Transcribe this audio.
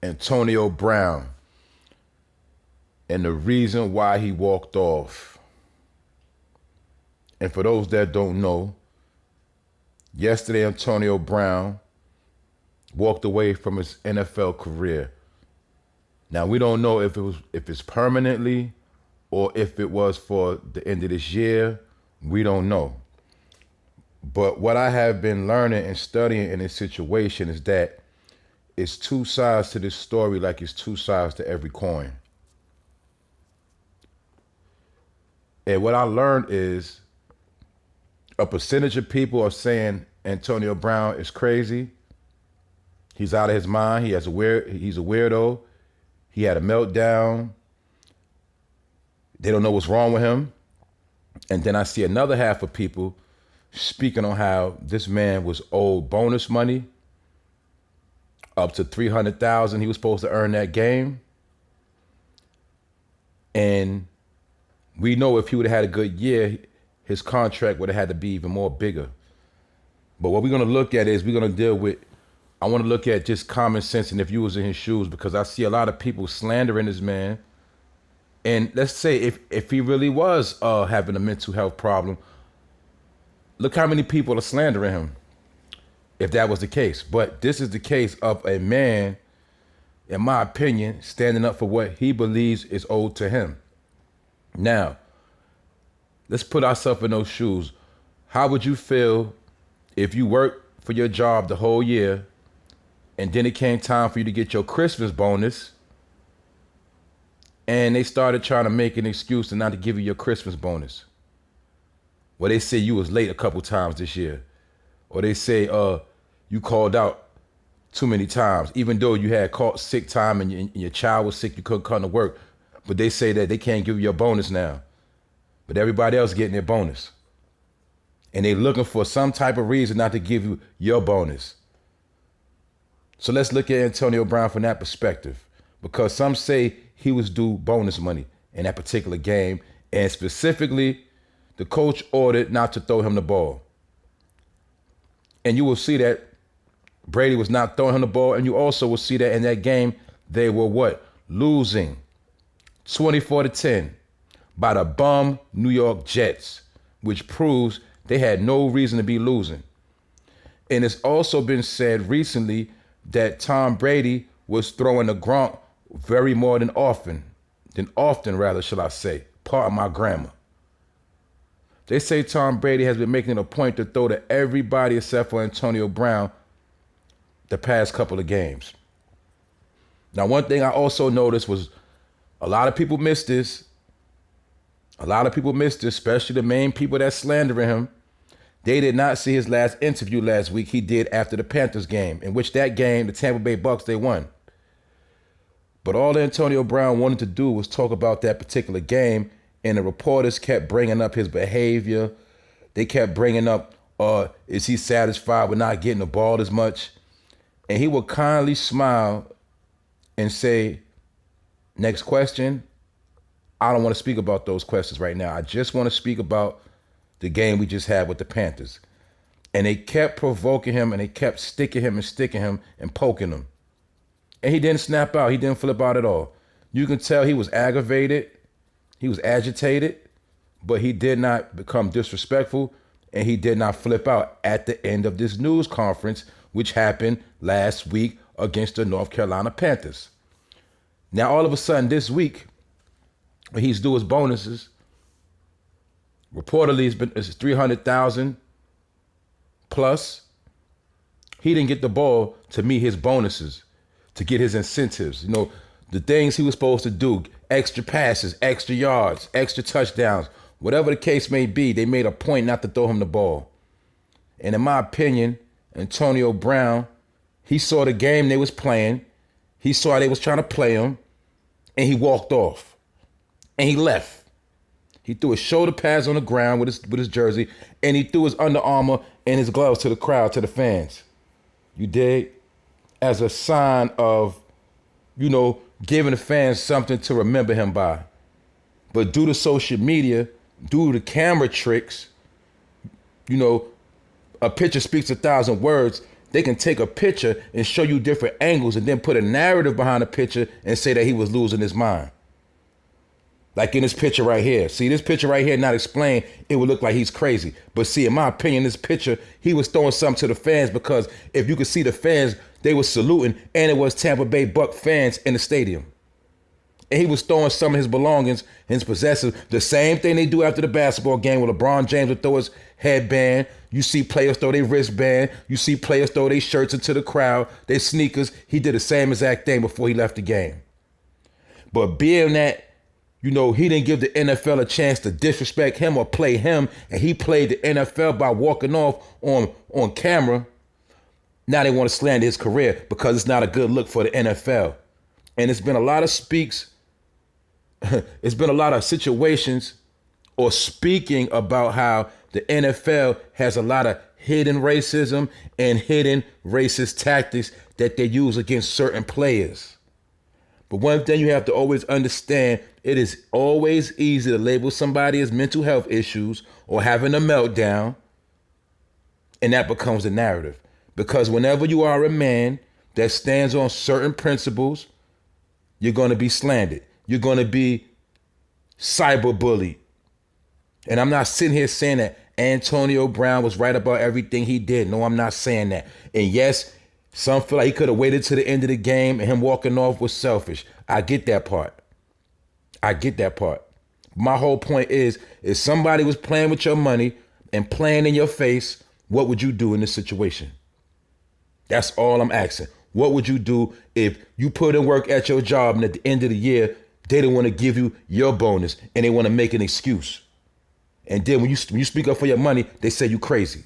Antonio Brown and the reason why he walked off. And for those that don't know, yesterday Antonio Brown walked away from his NFL career. Now we don't know if it's permanently or if it was for the end of this year. We don't know. But what I have been learning and studying in this situation is that it's two sides to this story, like it's two sides to every coin. And what I learned is a percentage of people are saying Antonio Brown is crazy. He's out of his mind. He's a weirdo. He had a meltdown. They don't know what's wrong with him. And then I see another half of people speaking on how this man was owed bonus money up to $300,000. He was supposed to earn that game. And we know if he would have had a good year, his contract would have had to be even more bigger. But what we're going to look at is we're going to deal with, I want to look at just common sense and if you was in his shoes, because I see a lot of people slandering this man. And let's say if he really was having a mental health problem, look how many people are slandering him if that was the case. But this is the case of a man, in my opinion, standing up for what he believes is owed to him. Now, let's put ourselves in those shoes. How would you feel if you worked for your job the whole year and then it came time for you to get your Christmas bonus and they started trying to make an excuse to not to give you your Christmas bonus? Well, they say you was late a couple times this year. Or they say you called out too many times, even though you had caught sick time and your child was sick, you couldn't come to work. But they say that they can't give you your bonus now. But everybody else getting their bonus. And they looking for some type of reason not to give you your bonus. So let's look at Antonio Brown from that perspective. Because some say he was due bonus money in that particular game. And specifically, the coach ordered not to throw him the ball. And you will see that Brady was not throwing him the ball. And you also will see that in that game, they were what? Losing 24-10 by the bum New York Jets, which proves they had no reason to be losing. And it's also been said recently that Tom Brady was throwing the Gronk very more than often, shall I say. Pardon my grammar. They say Tom Brady has been making a point to throw to everybody except for Antonio Brown the past couple of games. Now, one thing I also noticed was a lot of people missed this. Especially the main people that slandering him. They did not see his last interview last week he did after the Panthers game, in which that game, the Tampa Bay Bucks, they won. But all Antonio Brown wanted to do was talk about that particular game, and the reporters kept bringing up his behavior. They kept bringing up, is he satisfied with not getting the ball as much? And he would kindly smile and say, next question. I don't want to speak about those questions right now. I just want to speak about the game we just had with the Panthers. And they kept provoking him and they kept sticking him and poking him. And he didn't snap out. He didn't flip out at all. You can tell he was aggravated. He was agitated, but he did not become disrespectful and he did not flip out at the end of this news conference, which happened last week against the North Carolina Panthers. Now, all of a sudden this week, when he's due his bonuses, reportedly it's 300,000 plus. He didn't get the ball to meet his bonuses, to get his incentives. You know, the things he was supposed to do, extra passes, extra yards, extra touchdowns, whatever the case may be, they made a point not to throw him the ball. And in my opinion, Antonio Brown, he saw the game they was playing. He saw how they was trying to play him, and he walked off. And he left. He threw his shoulder pads on the ground with his jersey, and he threw his Under Armour and his gloves to the crowd, to the fans. You dig? As a sign of, giving the fans something to remember him by. But due to social media, due to camera tricks, a picture speaks 1,000 words. They can take a picture and show you different angles and then put a narrative behind the picture and say that he was losing his mind. Like in this picture right here. See, this picture right here, not explained, it would look like he's crazy. But see, in my opinion, this picture, he was throwing something to the fans, because if you could see the fans, they were saluting, and it was Tampa Bay Buck fans in the stadium. And he was throwing some of his belongings, his possessions, the same thing they do after the basketball game where LeBron James would throw his headband. You see players throw their wristband. You see players throw their shirts into the crowd, their sneakers. He did the same exact thing before he left the game. But being that, he didn't give the NFL a chance to disrespect him or play him, and he played the NFL by walking off on camera. Now they want to slander his career because it's not a good look for the NFL. And it's been a lot of it's been a lot of situations or speaking about how the NFL has a lot of hidden racism and hidden racist tactics that they use against certain players. But one thing you have to always understand, it is always easy to label somebody as mental health issues or having a meltdown, and that becomes the narrative. Because whenever you are a man that stands on certain principles, you're going to be slandered. You're going to be cyberbullied. And I'm not sitting here saying that Antonio Brown was right about everything he did. No, I'm not saying that. And yes, some feel like he could have waited to the end of the game and him walking off was selfish. I get that part. My whole point is, if somebody was playing with your money and playing in your face, what would you do in this situation? That's all I'm asking. What would you do if you put in work at your job and at the end of the year, they don't want to give you your bonus and they want to make an excuse? And then when you speak up for your money, they say you crazy.